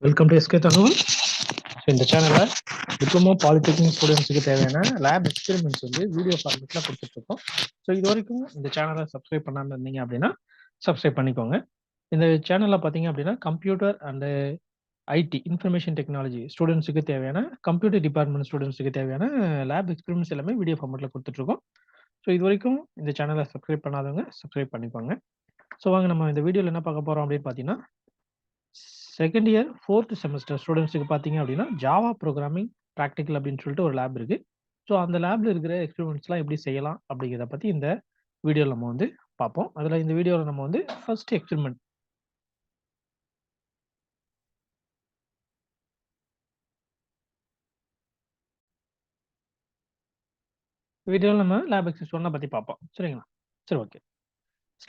Welcome to SK தகவல். So இந்த சேனலில் டிப்ளமோ பாலிடெக்னிக் ஸ்டூடெண்ட்ஸுக்கு தேவையான லேப் எக்ஸ்பெரிமெண்ட்ஸ் வந்து வீடியோ ஃபார்மேட்டில் கொடுத்துட்ருக்கோம். ஸோ இது வரைக்கும் இந்த சேனலை சப்ஸ்கிரைப் பண்ணாமல் இருந்தீங்க அப்படின்னா சப்ஸ்கிரைப் பண்ணிக்கோங்க. இந்த சேனலில் பார்த்தீங்க அப்படின்னா computer and ID information technology ஸ்டூடெண்ட்ஸுக்கு தேவையான கம்ப்யூட்டர் டிபார்ட்மெண்ட் ஸ்டூடெண்ட்ஸுக்கு தேவையான லேப் எக்ஸ்பெரிமெண்ட்ஸ் எல்லாமே வீடியோ ஃபார்மேட்டில் கொடுத்துட்ருக்கோம். ஸோ இது வரைக்கும் இந்த சேனலை சப்ஸ்கிரைப் பண்ணாதவங்க சப்ஸ்கிரைப் பண்ணிக்கோங்க. ஸோ வாங்க நம்ம இந்த வீடியோவில் என்ன பார்க்க போகிறோம் அப்படின்னு பார்த்தீங்கன்னா, செகண்ட் இயர் 4th செமஸ்டர் ஸ்டூடெண்ட்ஸுக்கு பார்த்தீங்க அப்படின்னா ஜாவா ப்ரோக்ராமிங் ப்ராக்டிக்கல் அப்படின்னு சொல்லிட்டு ஒரு லேப் இருக்கு. ஸோ அந்த லேப்ல இருக்கிற எக்ஸ்பெரிமெண்ட்ஸ்லாம் எப்படி செய்யலாம் அப்படிங்கிறத பற்றி இந்த வீடியோவில் நம்ம வந்து பார்ப்போம். அதில் இந்த வீடியோவில் நம்ம வந்து ஃபர்ஸ்ட் எக்ஸ்பெரிமெண்ட் வீடியோவில் நம்ம லேப் எக்ஸஸ் 1 பற்றி பார்ப்போம். சரிங்களா? சரி, ஓகே.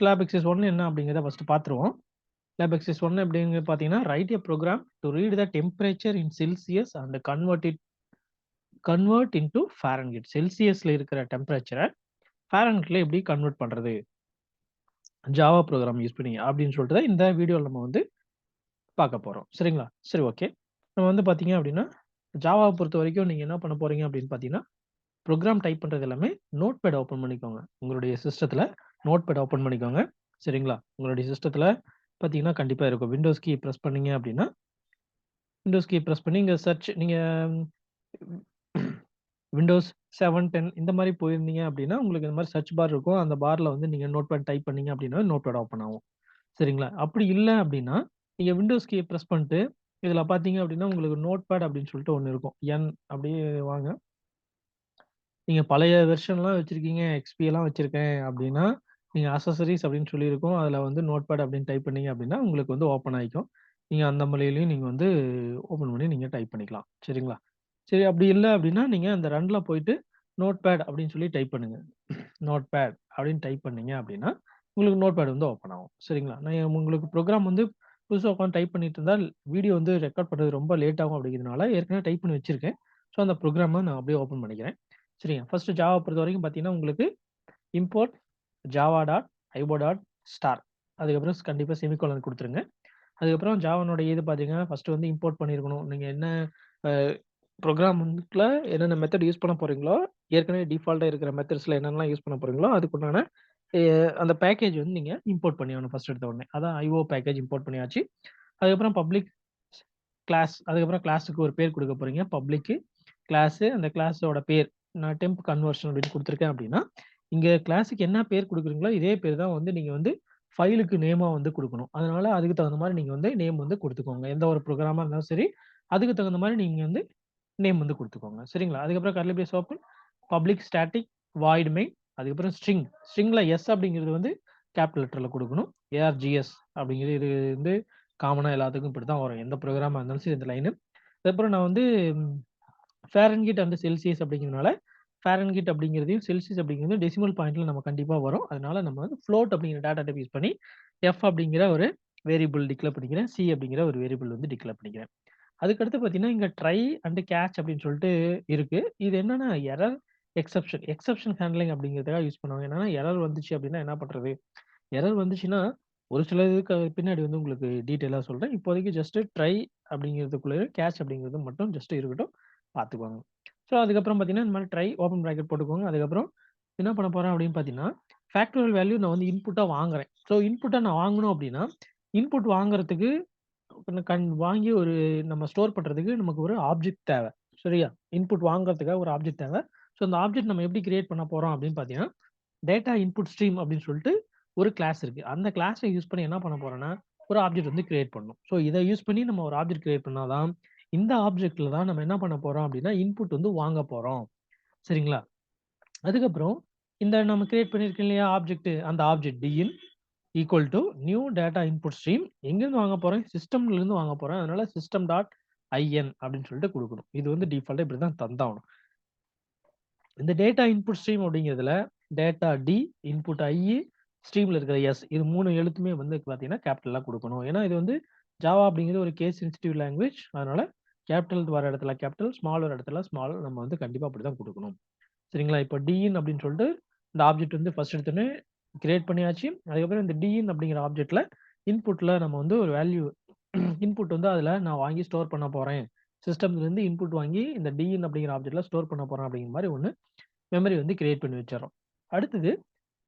லேப் எக்ஸஸ் 1 என்ன அப்படிங்கிறத ஃபர்ஸ்ட் பார்த்துருவோம். லேப் எக்ஸஸ் 1 அப்படிங்க பார்த்தீங்கன்னா write a program to read the temperature in Celsius and convert into Fahrenheit. செல்சியஸ்ல இருக்கிற டெம்பரேச்சரை ஃபாரன்ஹீட்ல எப்படி கன்வெர்ட் பண்றது ஜாவா ப்ரோக்ராம் யூஸ் பண்ணி அப்படின்னு சொல்லிட்டு தான் இந்த வீடியோவில் நம்ம வந்து பார்க்க போகிறோம். சரிங்களா? சரி, ஓகே. நம்ம வந்து பார்த்தீங்க அப்படின்னா ஜாவாவை பொறுத்த வரைக்கும் நீங்கள் என்ன பண்ண போறீங்க அப்படின்னு பார்த்தீங்கன்னா, ப்ரோக்ராம் டைப் பண்ணுறது எல்லாமே நோட் பேட் ஓப்பன் பண்ணிக்கோங்க. உங்களுடைய சிஸ்டத்தில் நோட் பேட் ஓப்பன் பண்ணிக்கோங்க. சரிங்களா? உங்களுடைய சிஸ்டத்தில் பார்த்தீங்கன்னா கண்டிப்பாக இருக்கும். விண்டோஸ் கீ ப்ரெஸ் பண்ணீங்க அப்படின்னா விண்டோஸ் கீ ப்ரெஸ் பண்ணி இங்கே சர்ச் நீங்கள் விண்டோஸ் 7, 10 இந்த மாதிரி போயிருந்தீங்க அப்படின்னா உங்களுக்கு இந்த மாதிரி சர்ச் பார் இருக்கும். அந்த பார்ல வந்து நீங்கள் நோட் பேட் டைப் பண்ணீங்க அப்படின்னா நோட் பேட் ஓப்பன் ஆகும். சரிங்களா? அப்படி இல்ல அப்படின்னா, நீங்க விண்டோஸ் கீய பிரஸ் பண்ணிட்டு, இதுல பார்த்தீங்க அப்படின்னா, உங்களுக்கு நோட்பேட் அப்படின்னு சொல்லிட்டு ஒண்ணு இருக்கும். அப்படியே வாங்க. நீங்க பழைய வெர்ஷன்லாம் வச்சிருக்கீங்க, எக்ஸ்பி எல்லாம் வச்சிருக்கேன் அப்படின்னா, நீங்க அக்சஸரீஸ் அப்படின்னு சொல்லியிருக்கும். அதுல வந்து நோட்பேட் அப்படின்னு டைப் பண்ணீங்க அப்படின்னா, உங்களுக்கு வந்து ஓப்பன் ஆயிக்கும். நீங்க அந்த மொழியிலயும் நீங்க வந்து ஓப்பன் பண்ணி நீங்க டைப் பண்ணிக்கலாம். சரிங்களா? சரி, அப்படி இல்ல அப்படின்னா, நீங்க அந்த ரன்ல போயிட்டு நோட்பேட் அப்படின்னு சொல்லி டைப் பண்ணுங்க. நோட்பேட் அப்படின்னு டைப் பண்ணீங்க அப்படின்னா, உங்களுக்கு நோட்பேட் வந்து ஓப்பன் ஆகும். சரிங்களா? நான் உங்களுக்கு ப்ரோகிராம் வந்து புதுசா உட்காந்து டைப் பண்ணிட்டு இருந்தா, வீடியோ வந்து ரெக்கார்ட் பண்றது ரொம்ப லேட் ஆகும் அப்படிங்கிறதுனால, ஏற்கனவே டைப் பண்ணி வச்சிருக்கேன். ஸோ அந்த ப்ரோகிராம நான் அப்படியே ஓப்பன் பண்ணிக்கிறேன். சரிங்க. ஃபர்ஸ்ட் ஜாவா பொறுத்தவரைக்கும் பார்த்தீங்கன்னா, உங்களுக்கு import Java dot IO dot star அதுக்கப்புறம் கண்டிப்பா செமிகோலன் குடுத்துருங்க. அதுக்கப்புறம் ஜாவானுடைய இது பார்த்தீங்கன்னா, ஃபர்ஸ்ட் வந்து இம்போர்ட் பண்ணியிருக்கணும். நீங்க என்ன அ ப்ரோகிராம்க்குள்ள என்னென்ன மெத்தட் யூஸ் பண்ண போறீங்களோ, ஏற்கனவே டிஃபால்ட்டா இருக்கிற மெத்தட்ஸ்ல என்னென்னலாம் யூஸ் பண்ண போறீங்களோ, அதுக்குண்டான எ அந்த பேக்கேஜ் வந்து நீங்க இம்போர்ட் பண்ணியாகணும் ஃபர்ஸ்ட் எடுத்த உடனே. அதான் ஐஓ பேக்கேஜ் இம்போர்ட் பண்ணியாச்சு. அதுக்கப்புறம் பப்ளிக் கிளாஸ் அதுக்கப்புறம் கிளாஸ்க்கு ஒரு பேர் குடுக்க போறீங்க. பப்ளிக்கு கிளாஸு அந்த கிளாஸோட பேர் நான் டெம்ப் கன்வர்ஷன் அப்படின்னு குடுத்துருக்கேன் அப்படின்னா, இங்க கிளாஸ்க்கு என்ன பேர் குடுக்குறீங்களோ, இதே பேர் தான் வந்து நீங்க வந்து ஃபைலுக்கு நேமா வந்து குடுக்கணும். அதனால அதுக்கு தகுந்த மாரி நீங்க வந்து நேம் வந்து குடுத்துக்கோங்க. எந்த ஒரு ப்ரோகிராமா இருந்தாலும் சரி, அதுக்கு தகுந்த மாரி நீங்க வந்து நேம் வந்து குடுத்துக்கோங்க. சரிங்களா? அதுக்கப்புறம் curly brace open, public static void main, அதுக்கப்புறம் ஸ்ட்ரிங். ஸ்ட்ரிங்ல எஸ் அப்படிங்கிறது வந்து கேப்பிட்டல் லெட்டர்ல குடுக்கணும். ஏஆர்ஜிஎஸ் அப்படிங்கிறது இது வந்து காமனா எல்லாத்துக்கும் இப்படித்தான் வரும். எந்த ப்ரோகிராமா இருந்தாலும் சரி இந்த லைனு. அதுக்கப்புறம் நான் வந்து ஃபாரன்ஹீட் அண்ட் செல்சியஸ் அப்படிங்கிறதுனால, ஃபாரன்ஹீட் அப்படிங்கிறதையும், செல்சியஸ் அப்படிங்கிறதும் டெசிமல் பாயிண்ட்ல நம்ம கண்டிப்பா வரும். அதனால நம்ம வந்து ஃப்ளோட் அப்படிங்கிற டேட்டா டைப் யூஸ் பண்ணி, எஃப் அப்படிங்கிற ஒரு வேரியபிள் டிக்ளேர் பண்ணிக்கிறேன். சி அப்படிங்கிற ஒரு வேரியபிள் வந்து டிக்ளேர் பண்ணிக்கிறேன். அதுக்கடுத்து பார்த்தீங்கன்னா, இங்க ட்ரை அண்ட் கேட்ச் அப்படின்னு சொல்லிட்டு இருக்கு. இது என்னன்னா எரர், எக்செப்ஷன் ஹேண்ட்லிங் அப்படிங்கிறதுக்காக யூஸ் பண்ணுவாங்க. என்னன்னா எரர் வந்துச்சு அப்படின்னா என்ன பண்றது? எரர் வந்துச்சுன்னா, ஒரு சில இதுக்கு பின்னாடி வந்து உங்களுக்கு டீட்டெயிலா சொல்றேன். இப்போதைக்கு ஜஸ்ட் ட்ரை அப்படிங்கிறதுக்குள்ள கேட்ச் அப்படிங்கிறது மட்டும் ஜஸ்ட் இருக்கட்டும். பார்த்துக்கோங்க. ஸோ அதுக்கப்புறம் பார்த்தீங்கன்னா, இந்த மாரி ட்ரை ஓப்பன் பிராக்கெட் போட்டுக்கோங்க. அதுக்கப்புறம் என்ன பண்ண போறேன் அப்படின்னு பார்த்தீங்கன்னா, ஃபேக்டரியல் வேல்யூ நான் வந்து இன்புட்டா வாங்குறேன். ஸோ இன்புட்டா நான் வாங்கணும் அப்படின்னா, இன்புட் வாங்குறதுக்கு வாங்கி ஒரு நம்ம ஸ்டோர் பண்றதுக்கு நமக்கு ஒரு ஆப்ஜெக்ட் தேவை. சரியா? இன்புட் வாங்குறதுக்காக ஒரு ஆப்ஜெக்ட் தேவை. ஸோ அந்த ஆப்ஜெக்ட் நம்ம எப்படி கிரியேட் பண்ண போறோம் அப்படின்னு பார்த்தீங்கன்னா, டேட்டா இன்புட் ஸ்ட்ரீம் அப்படின்னு சொல்லிட்டு ஒரு கிளாஸ் இருக்கு. அந்த கிளாஸ யூஸ் பண்ணி என்ன பண்ண போறோம்னா, ஒரு ஆப்ஜெக்ட் வந்து கிரியேட் பண்ணணும். ஸோ இத யூஸ் பண்ணி நம்ம ஒரு ஆப்ஜெக்ட் கிரியேட் பண்ணா தான், இந்த ஆப்ஜெக்ட்ல தான் நம்ம என்ன பண்ண போறோம் அப்படின்னா, இன்புட் வந்து வாங்க போறோம். சரிங்களா? அதுக்கப்புறம் இந்த நம்ம கிரியேட் பண்ணியிருக்கோம் இல்லையா ஆப்ஜெக்ட், அந்த object din equal to new data input stream எங்கேருந்து வாங்க போறேன்? சிஸ்டம்ல இருந்து வாங்க போறேன். அதனால சிஸ்டம் டாட் ஐஎன் அப்படின்னு சொல்லிட்டு குடுக்கணும். இது வந்து டிஃபால்ட்டா இப்படி தான் தந்தாகணும். இந்த டேட்டா இன்புட் ஸ்ட்ரீம் அப்படிங்கிறதுல டேட்டா டி, இன்புட் ஐ, ஸ்ட்ரீம்ல இருக்கிற எஸ் இது 3 எழுத்துமே வந்து பார்த்தீங்கன்னா கேப்பிட்டலா குடுக்கணும். ஏன்னா இது வந்து ஜாவா அப்படிங்கிறது ஒரு கேஸ் சென்சிட்டிவ் லாங்குவேஜ். அதனால கேப்பிட்டல் வர இடத்துல கேப்பிட்டல், ஸ்மால் வர இடத்துல ஸ்மால் நம்ம வந்து கண்டிப்பா அப்படிதான் குடுக்கணும். சரிங்களா? இப்போ டிஇன் அப்படின்னு சொல்லிட்டு இந்த ஆப்ஜெக்ட் வந்து ஃபர்ஸ்ட் எடுத்தோனே கிரியேட் பண்ணியாச்சு. அதுக்கப்புறம் இந்த டிஇன் அப்படிங்கிற ஆப்ஜெக்ட்ல இன்புட்ல நம்ம வந்து ஒரு வேல்யூ இன்புட் வந்து அதுல நான் வாங்கி ஸ்டோர் பண்ண போறேன். சிஸ்டம்லேருந்து இன்புட் வாங்கி இந்த டிஇன் அப்படிங்கிற ஆப்ஜெக்ட்ல ஸ்டோர் பண்ண போறேன் அப்படிங்கிற மாரி ஒண்ணு மெமரி வந்து கிரியேட் பண்ணி வச்சுர்றோம். அடுத்தது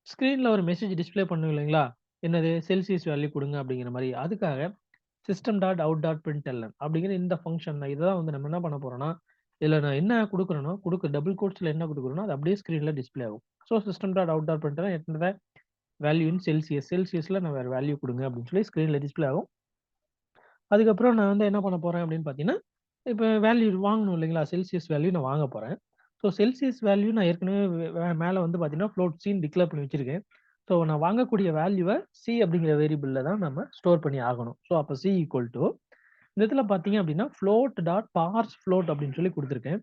ஸ்க்ரீன்ல ஒரு மெசேஜ் டிஸ்ப்ளே பண்ணும் இல்லைங்களா? என்னது செல்சியஸ் வேல்யூ குடுங்க அப்படிங்கிற மாரி. அதுக்காக system dot out dot println அப்படிங்கிற இந்த ஃபங்ஷன் இததான் வந்து நம்ம என்ன பண்ண போறோம்னா, இதுல நான் என்ன குடுக்குறேனோ, டபுள் கோட்ஸ்ல என்ன குடுக்குறேனோ, அது அப்படியே ஸ்க்ரீன்ல டிஸ்ப்ளே ஆகும். So system dot out dot println என்னது வேல்யூ இன் செல்சியஸ். செல்சியஸ்ல நான் வேற வேல்யூ குடுங்க அப்படின்னு சொல்லி ஸ்க்ரீன்ல டிஸ்ப்ளே ஆகும். அதுக்கப்புறம் நான் வந்து என்ன பண்ண போறேன் அப்படின்னு பார்த்தீங்கன்னா, இப்ப வேல்யூ வாங்கணும் இல்லைங்களா? செல்சியஸ் வேல்யூ நான் வாங்க போறேன். ஸோ செல்சியஸ் வேல்யூ நான் ஏற்கனவே மேல வந்து பார்த்தீங்கன்னா, ஃப்ளோட் சின்னு டிக்ளேர் பண்ணி வச்சிருக்கேன். ஸோ நான் வாங்கக்கூடிய வேல்யூவ சி அப்படிங்கிற வேரியபிள்ல தான் நம்ம ஸ்டோர் பண்ணி ஆகணும். ஸோ அப்ப சி ஈக்குவல் டூ இந்த இடத்துல பார்த்தீங்க அப்படின்னா, ஃப்ளோட் டாட் பார்ஸ் ஃப்ளோட் அப்படின்னு சொல்லி குடுத்துருக்கேன்.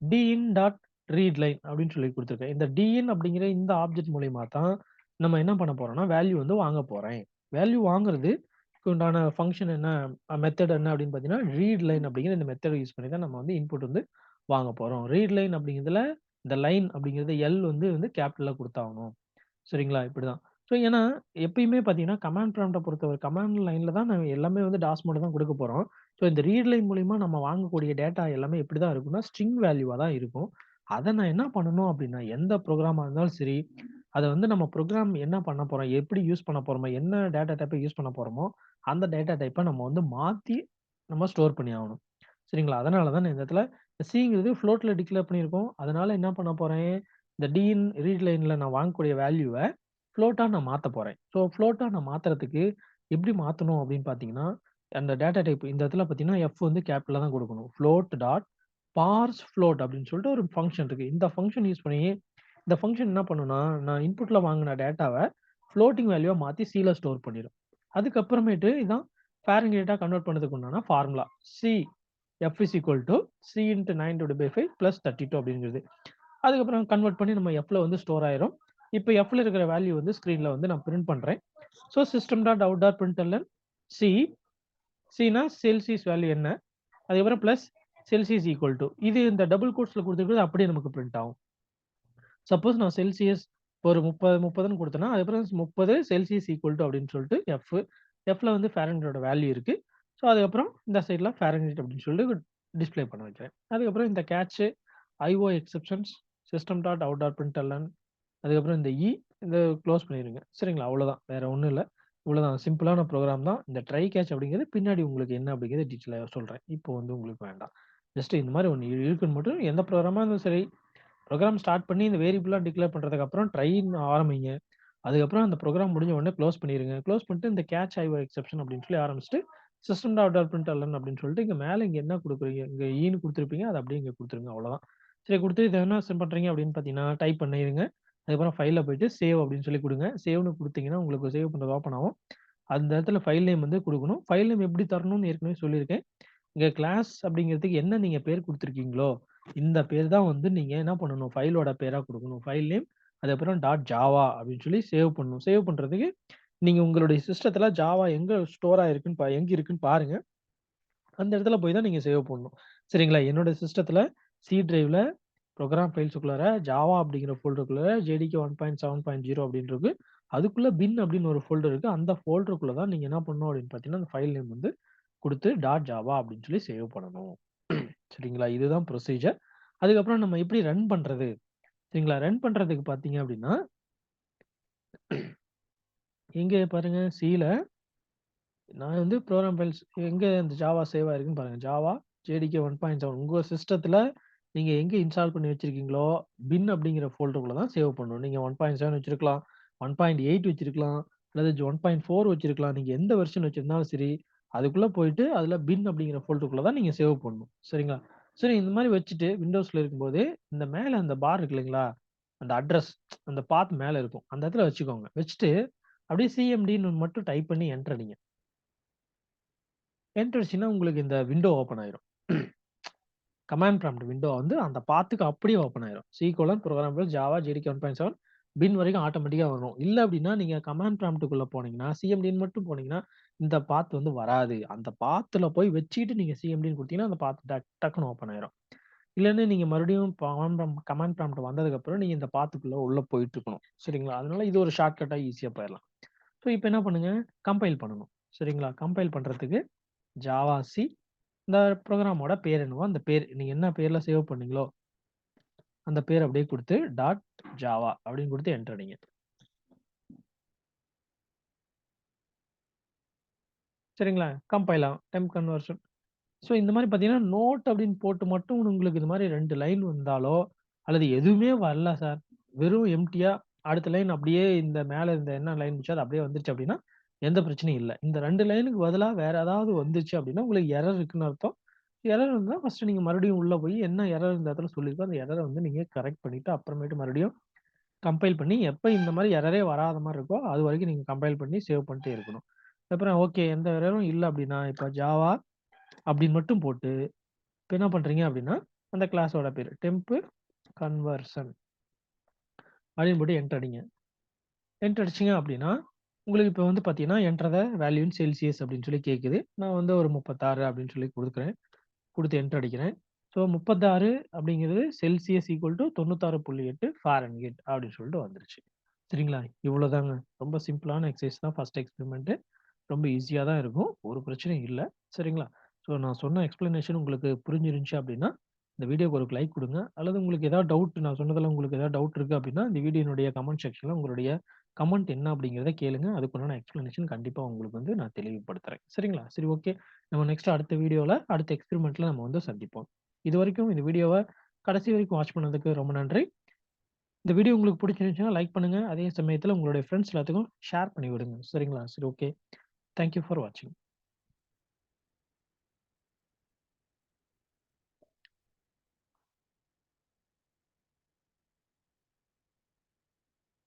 டிஇன் டாட் ரீட் லைன் அப்படின்னு சொல்லி குடுத்துருக்கேன். இந்த டிஇன் அப்படிங்கிற இந்த ஆப்ஜெக்ட் மூலியமா தான் நம்ம என்ன பண்ண போறோம்னா, வேல்யூ வந்து வாங்க போறேன். வேல்யூ வாங்குறது உண்டான ஃபங்ஷன் என்ன மெத்தட் என்ன அப்படின்னு பார்த்தீங்கன்னா, ரீட் லைன் அப்படிங்கிற இந்த மெத்தட் யூஸ் பண்ணி தான் நம்ம வந்து இன்புட் வந்து வாங்க போறோம். ரீட் லைன் அப்படிங்கிறதுல இந்த லைன் அப்படிங்கிறது எல் வந்து கேப்பிட்டல்ல குடுத்தாகணும். சரிங்களா? இப்படிதான். ஸோ ஏன்னா, எப்பயுமே பார்த்தீங்கன்னா, கமாண்ட் ப்ராம்ப்ட்ட பொறுத்தவரை கமாண்ட் லைன்ல தான் நம்ம எல்லாமே வந்து டாஸ் மோட தான் குடுக்க போறோம். ஸோ இந்த ரீட் லைன் மூலியமா நம்ம வாங்கக்கூடிய டேட்டா எல்லாமே எப்படி தான் இருக்கும்னா, ஸ்ட்ரிங் வேல்யூவா தான் இருக்கும். அத நான் என்ன பண்ணணும் அப்படின்னா, எந்த ப்ரோகிராமா இருந்தாலும் சரி, அத வந்து நம்ம ப்ரோகிராம் என்ன பண்ண போறோம், எப்படி யூஸ் பண்ண போறோமோ, என்ன டேட்டா டைப்ப யூஸ் பண்ண போறோமோ, அந்த டேட்டா டைப்ப நம்ம வந்து மாத்தி நம்ம ஸ்டோர் பண்ணி ஆகணும். சரிங்களா? அதனால தான் நான் இந்த இடத்துல சிங்கிறது ஃப்ளோட்ல டிக்ளேர் பண்ணியிருக்கோம். அதனால என்ன பண்ண போறேன், இந்த டிஇன் ரீட் லைன்ல நான் வாங்கக்கூடிய வேல்யூவ ஃப்ளோட்டா நான் மாத்தப் போறேன். ஸோ ஃப்ளோட்டா நான் மாத்துறதுக்கு எப்படி மாத்தணும் அப்படின்னு பார்த்தீங்கன்னா, அந்த டேட்டா டைப் இந்த இடத்துல பார்த்தீங்கன்னா, எஃப் வந்து கேப்பிட்டல்ல தான் குடுக்கணும். ஃப்ளோட் டாட் பார்ஸ் ஃப்ளோட் அப்படின்னு சொல்லிட்டு ஒரு ஃபங்ஷன் இருக்கு. இந்த ஃபங்ஷன் யூஸ் பண்ணி இந்த ஃபங்ஷன் என்ன பண்ணும்னா, நான் இன்புட்ல வாங்குன டேட்டாவ ஃப்ளோட்டிங் வேல்யூவா மாத்தி சில ஸ்டோர் பண்ணிரும். அதுக்கப்புறமேட்டு இதான் ஃபாரன்ஹீட்டா கன்வெர்ட் பண்ணதுக்கு உண்டான formula. C F is equal to C into 9/5 plus 32 அப்படிங்கிறது. அதுக்கப்புறம் கன்வெர்ட் பண்ணி நம்ம எஃப்ல வந்து ஸ்டோர் ஆயிரும். இப்ப எஃப்ல இருக்கிற வேல்யூ வந்து ஸ்க்ரீன்ல வந்து நான் பிரிண்ட் பண்றேன். So system dot out dot println C சின்னா செல்சியஸ் வேல்யூ என்ன? அதுக்கப்புறம் பிளஸ் செல்சியஸ் ஈக்குவல் டூ இது இந்த டபுள் கோட்ஸ்ல குடுத்துருக்கிறது அப்படியே நமக்கு பிரிண்ட் ஆகும். சப்போஸ் நான் செல்சியஸ் ஒரு 30ன்னு குடுத்தேன்னா, அதுக்கப்புறம் 30 செல்சியஸ் ஈக்குவல் டூ அப்படின்னு சொல்லிட்டு எஃப்ல வந்து ஃபாரன்ஹீட்டோட வேல்யூ இருக்கு. ஸோ அதுக்கப்புறம் இந்த சைட்ல ஃபாரன்ஹீட் அப்படின்னு சொல்லிட்டு டிஸ்ப்ளே பண்ண வைக்கிறேன். அதுக்கப்புறம் இந்த catch IO exceptions system dot out dot print L N அதுக்கப்புறம் இந்த இத குளோஸ் பண்ணிருங்க. சரிங்களா? அவ்வளோதான். வேற ஒண்ணும் இல்ல. இவ்வளோதான் சிம்பிளான ப்ரோகிராம் தான். இந்த ட்ரை கேட்ச் அப்படிங்கிறது பின்னாடி உங்களுக்கு என்ன அப்படிங்கிறத டீட்டெயிலா சொல்றேன். இப்போ வந்து உங்களுக்கு வேண்டாம். ஜஸ்ட் இந்த மாரி ஒண்ணு இருக்குன்னு மட்டும் எந்த ப்ரோகிராமா இருந்தாலும் சரி, ப்ரோகிராம் ஸ்டார்ட் பண்ணி இந்த வேரியபிள்லாம் டிக்ளேர் பண்றதுக்கு அப்புறம் ட்ரைன்னு ஆரம்பிங்க. அதுக்கப்புறம் அந்த ப்ரோகிராம் முடிஞ்ச உடனே குளோஸ் பண்ணிருங்க. குளோஸ் பண்ணிட்டு இந்த கேட்ச் ஐஓ எக்செப்ஷன் அப்படின்னு சொல்லி ஆரம்பிச்சுட்டு, சிஸ்டம் டாட் அவுட் பிரிண்ட்எல்என் அப்படின்னு சொல்லிட்டு இங்க மேல இங்க என்ன குடுக்குறீங்க, இங்க ஈன்னு குடுத்திருப்பீங்க. அத அப்படியே இங்க குடுத்துருங்க. அவ்வளோதான். சரி குடுத்து இத என்ன பண்றீங்க அப்படின்னு பார்த்தீங்கன்னா, டைப் பண்ணிருங்க. அதுக்கப்புறம் ஃபைல்ல போயிட்டு சேவ் அப்படின்னு சொல்லி குடுங்க. சேவ்ன்னு குடுத்தீங்கன்னா, உங்களுக்கு சேவ் பண்றது ஓப்பன் ஆகும். அந்த இடத்துல ஃபைல் நேம் வந்து குடுக்கணும். ஃபைல் நேம் எப்படி தரணும்னு ஏற்கனவே சொல்லியிருக்கேன். இங்க கிளாஸ் அப்படிங்கிறதுக்கு என்ன நீங்க பேர் குடுத்துருக்கீங்களோ, இந்த பேர் தான் வந்து நீங்க என்ன பண்ணணும், ஃபைலோட பேரா குடுக்கணும். ஃபைல் நேம் அதுக்கப்புறம் டாட் ஜாவா அப்படின்னு சொல்லி சேவ் பண்ணணும். சேவ் பண்றதுக்கு நீங்க உங்களுடைய சிஸ்டத்துல ஜாவா எங்க ஸ்டோர் ஆயிருக்குன்னு எங்க இருக்குன்னு பாருங்க. அந்த இடத்துல போய் தான் நீங்க சேவ் பண்ணணும். சரிங்களா? என்னோட சிஸ்டத்துல சி டிரைவ்ல ப்ரோகிராம் ஃபைல்ஸ்க்குள்ளார ஜாவா அப்படிங்கிற ஃபோல்டருக்குள்ள ஜேடிகே 1.7.0 அப்படின்னு இருக்கு. அதுக்குள்ள பின் அப்படின்னு ஒரு ஃபோல்டர் இருக்கு. அந்த ஃபோல்டருக்குள்ள தான் நீங்க என்ன பண்ணணும் அப்படின்னு பார்த்தீங்கன்னா, அந்த ஃபைல் நேம் வந்து குடுத்து டாட் ஜாவா அப்படின்னு சொல்லி சேவ் பண்ணணும். சரிங்களா? இதுதான் ப்ரொசீஜர். அதுக்கப்புறம் நம்ம எப்படி ரன் பண்றது? சரிங்களா? ரன் பண்றதுக்கு பார்த்தீங்க அப்படின்னா, இங்க பாருங்க சில நான் வந்து ப்ரோகிராம் ஃபைல்ஸ் எங்க இந்த ஜாவா சேவ் ஆயிருக்குன்னு பாருங்க. ஜாவா ஜேடிகே 1.7 உங்க சிஸ்டத்துல நீங்க எங்க இன்ஸ்டால் பண்ணி வச்சிருக்கீங்களோ, பின் அப்படிங்கிற ஃபோல்டருக்குள்ள தான் சேவ் பண்ணணும். நீங்க 1.7 வச்சிருக்கலாம், 1.8 வச்சிருக்கலாம், அல்லது 1.4 வச்சிருக்கலாம். நீங்க எந்த வெர்ஷன் வச்சிருந்தாலும் சரி, அதுக்குள்ள போயிட்டு அதுல பின் அப்படிங்கிற ஃபோல்டருக்குள்ள தான் நீங்க சேவ் பண்ணணும். சரிங்களா? சரி இந்த மாரி வச்சுட்டு விண்டோஸ்ல இருக்கும்போது, இந்த மேல அந்த பார் இருக்கு இல்லைங்களா? அந்த அட்ரஸ் அந்த பாத் மேல இருக்கும். அந்த இடத்துல வச்சுக்கோங்க. வச்சுட்டு அப்படியே சிஎம்டின்னு மட்டும் டைப் பண்ணி என்டர் அடிங்க. என்டர் அடிச்சீங்கன்னா உங்களுக்கு இந்த விண்டோ ஓப்பன் ஆயிரும். கமாண்ட் ப்ராம்ப்ட் விண்டோ வந்து அந்த பாத்துக்கு அப்படியே ஓப்பன் ஆயிரும். C colon program files Java JDK 1.7 பின் வரைக்கும் ஆட்டோமேட்டிக்கா வரும். இல்ல அப்படின்னா நீங்க கமாண்ட் ப்ராம்ப்ட்க்குள்ள போனீங்கன்னா, சிஎம்டின்னு மட்டும் போனீங்கன்னா, இந்த பாத் வந்து வராது. அந்த பாத்துல போய் வச்சுட்டு நீங்க சிஎம்டின்னு குடுத்தீங்கன்னா, அந்த பாத் டக்குனு ஓப்பன் ஆயிரும். இல்லன்னு நீங்க மறுபடியும் கமாண்ட் ப்ராம்ப்ட் வந்ததுக்கப்புறம் நீங்க இந்த பாத்துக்குள்ள உள்ள போயிட்டு இருக்கணும். சரிங்களா? அதனால இது ஒரு ஷார்ட்கட்டா ஈஸியா போயிரலாம். ஸோ இப்ப என்ன பண்ணுங்க, கம்பைல் பண்ணணும். சரிங்களா? கம்பைல் பண்றதுக்கு ஜாவா சி இந்த ப்ரோகிராமோட பேர் என்னவோ அந்த பேர் நீங்க என்ன பேர்ல சேவ் பண்ணீங்களோ அந்த பேர் அப்படியே குடுத்து டாட் ஜாவா அப்படின்னு குடுத்து என்டர் அடிங்க. சரிங்களா? கம்பைல் ஆகும். Temp conversion. ஸோ இந்த மாரி பார்த்தீங்கன்னா, நோட் அப்படின்னு போட்டு மட்டும் உங்களுக்கு இது மாரி 2 லைன் வந்தாலோ, அல்லது எதுவுமே வரல சார். வெறும் எம்ப்டியா அடுத்த லைன் அப்படியே இந்த மேல இந்த என்ன லைன் இருந்துச்சோ அது அப்படியே வந்துருச்சு அப்படின்னா, எந்த பிரச்சனையும் இல்ல. இந்த 2 லைனுக்கு பதிலா வேற ஏதாவது வந்துச்சு அப்படின்னா, உங்களுக்கு எரர் இருக்குன்னு அர்த்தம். எரர் இருந்தா ஃபர்ஸ்ட் நீங்க மறுபடியும் உள்ள போய் என்ன எரர் இந்த இடத்துல சொல்லியிருக்கோ, அந்த எரர வந்து நீங்க கரெக்ட் பண்ணிட்டு, அப்புறமேட்டு மறுபடியும் கம்பைல் பண்ணி, எப்ப இந்த மாரி எரரே வராத மாரி இருக்கோ, அதுவரைக்கும் நீங்க கம்பைல் பண்ணி சேவ் பண்ணிட்டே இருக்கணும். அப்புறம் ஓகே எந்த எரரும் இல்ல அப்படின்னா, இப்ப ஜாவா அப்படின்னு மட்டும் போட்டு, இப்ப என்ன பண்றீங்க அப்படின்னா, அந்த கிளாஸோட பேரு டெம்ப் கன்வர்ஷன் அப்படின்னு போட்டு என்டர் அடிங்க. என்டர் அடிச்சீங்க அப்படின்னா, உங்களுக்கு இப்ப வந்து பார்த்தீங்கன்னா, enter the value in Celsius அப்படின்னு சொல்லி கேட்குது. நான் வந்து ஒரு 36 அப்படின்னு சொல்லி குடுக்குறேன். குடுத்து என்டர் அடிக்கிறேன். ஸோ 36 அப்படிங்கிறது செல்சியஸ் ஈக்குவல் டூ 96.8 ஃபாரன்ஹீட் அப்படின்னு சொல்லிட்டு வந்துருச்சு. சரிங்களா? இவ்வளோதாங்க. ரொம்ப சிம்பிளான எக்சர்சைஸ் தான் ஃபர்ஸ்ட் எக்ஸ்பெரிமென்ட். ரொம்ப ஈஸியா தான் இருக்கும். ஒரு பிரச்சனையும் இல்ல. சரிங்களா? ஸோ நான் சொன்ன எக்ஸ்ப்ளனேஷன் உங்களுக்கு புரிஞ்சிருந்துச்சு அப்படின்னா, இந்த வீடியோக்கு ஒரு லைக் குடுங்க. அல்லது உங்களுக்கு ஏதாவது டவுட் நான் சொன்னதுல உங்களுக்கு ஏதாவது டவுட் இருக்கு அப்படின்னா, இந்த வீடியோனுடைய கமெண்ட் செக்ஷன்ல உங்களுடைய கமெண்ட் என்ன அப்படிங்கிறத கேளுங்க. அதுக்குண்டான எக்ஸ்ப்ளனேஷன் கண்டிப்பா உங்களுக்கு வந்து நான் தெளிவுபடுத்துறேன். சரிங்களா? சரி ஓகே. நம்ம நெக்ஸ்ட் அடுத்த வீடியோல, அடுத்த எக்ஸ்பெரிமென்ட்ல நம்ம வந்து சந்திப்போம். இதுவரைக்கும் இந்த வீடியோவ கடைசி வரைக்கும் வாட்ச் பண்ணதுக்கு ரொம்ப நன்றி. இந்த வீடியோ உங்களுக்கு பிடிச்சிருந்துச்சுன்னா லைக் பண்ணுங்க. அதே சமயத்துல உங்களுடைய ஃபிரெண்ட்ஸ் எல்லாத்துக்கும் ஷேர் பண்ணி விடுங்க. சரிங்களா? சரி ஓகே. தேங்க் யூ ஃபார் வாட்சிங்.